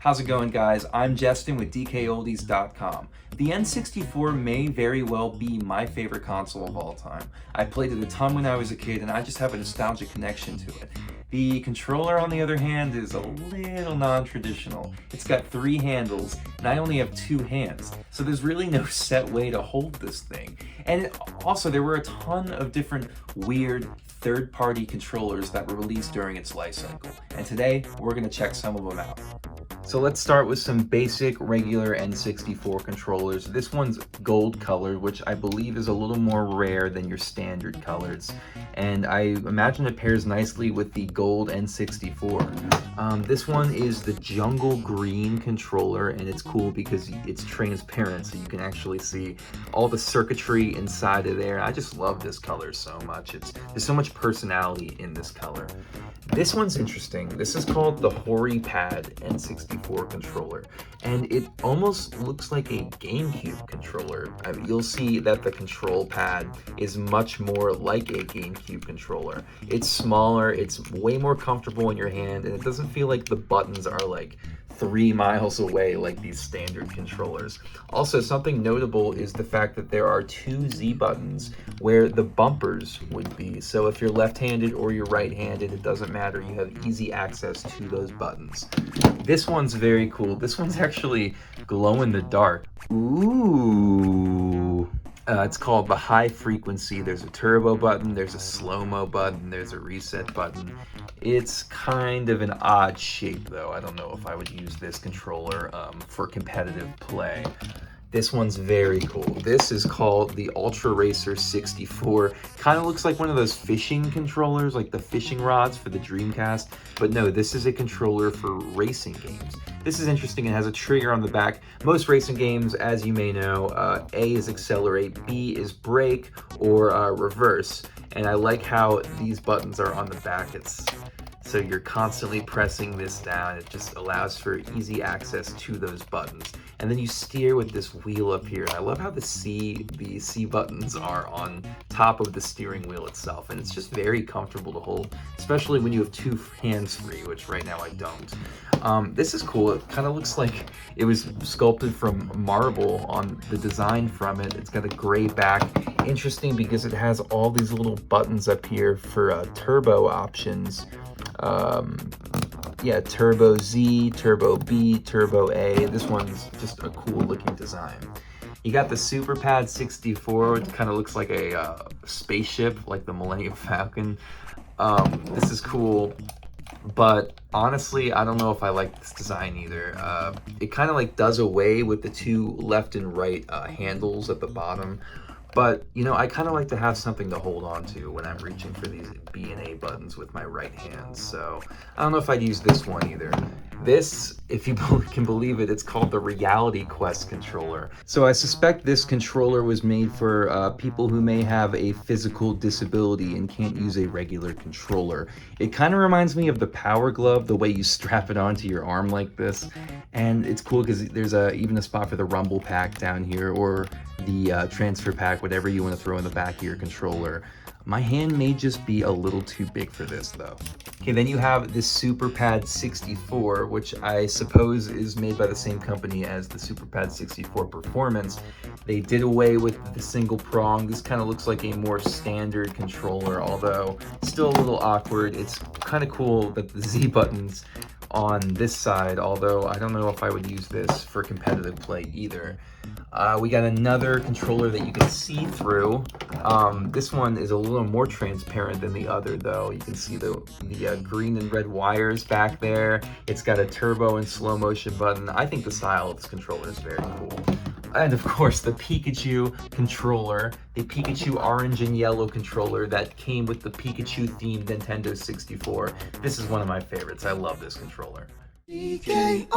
How's it going, guys? I'm Justin with DKOldies.com. The N64 may very well be my favorite console of all time. I played it a ton when I was a kid and I just have a nostalgic connection to it. The controller, on the other hand, is a little non-traditional. It's got 3 handles and I only have 2 hands, so there's really no set way to hold this thing. And also, there were a ton of different weird third-party controllers that were released during its life cycle, and today we're going to check some of them out. So let's start with some basic regular N64 controllers. This one's gold colored, which I believe is a little more rare than your standard colors. And I imagine it pairs nicely with the gold N64. This one is the jungle green controller, and it's cool because it's transparent, so you can actually see all the circuitry inside of there. I just love this color so much. There's so much personality in this color. This one's interesting. This is called the Hori Pad N64 Controller, and it almost looks like a GameCube controller. I mean, you'll see that the control pad is much more like a GameCube controller. It's smaller, it's way more comfortable in your hand, and it doesn't feel like the buttons are like 3 miles away like these standard controllers. Also, something notable is the fact that there are 2 Z buttons where the bumpers would be. So if you're left-handed or you're right-handed, it doesn't matter. You have easy access to those buttons. This one's very cool. This one's actually glow in the dark. Ooh. It's called the high frequency. There's a turbo button, there's a slow-mo button, there's a reset button. It's kind of an odd shape though. I don't know if I would use this controller for competitive play. This one's very cool. This is called the Ultra Racer 64. Kind of looks like one of those fishing controllers, like the fishing rods for the Dreamcast. But no, this is a controller for racing games. This is interesting. It has a trigger on the back. Most racing games, as you may know, A is accelerate, B is brake, or reverse. And I like how these buttons are on the back. So you're constantly pressing this down. It just allows for easy access to those buttons. And then you steer with this wheel up here. I love how the C buttons are on top of the steering wheel itself. And it's just very comfortable to hold, especially when you have 2 hands free, which right now I don't. This is cool. It kind of looks like it was sculpted from marble on the design from it. It's got a gray back. Interesting because it has all these little buttons up here for turbo options. Yeah, Turbo Z, Turbo B, Turbo A. This one's just a cool looking design. You got the Super Pad 64, which kind of looks like a spaceship, like the Millennium Falcon. This is cool, but honestly, I don't know if I like this design either. It kind of like does away with the 2 left and right handles at the bottom. But, you know, I kind of like to have something to hold on to when I'm reaching for these B and A buttons with my right hand. So I don't know if I'd use this one either. This, if you can believe it, it's called the Reality Quest controller. So I suspect this controller was made for people who may have a physical disability and can't use a regular controller. It kind of reminds me of the Power Glove, the way you strap it onto your arm like this. And it's cool because there's even a spot for the rumble pack down here, or the transfer pack, whatever you want to throw in the back of your controller. My hand may just be a little too big for this though. Okay, then you have this Super Pad 64, which I suppose is made by the same company as the Super Pad 64 Performance. They did away with the single prong. This kind of looks like a more standard controller, although still a little awkward. It's kind of cool that the Z buttons on this side, although I don't know if I would use this for competitive play either. We got another controller that you can see through. This one is a little more transparent than the other though. You can see the green and red wires back there. It's got a turbo and slow motion button. I think the style of this controller is very cool. And of course, the Pikachu controller, the Pikachu orange and yellow controller that came with the Pikachu themed Nintendo 64. This is one of my favorites. I love this controller. DKOldies.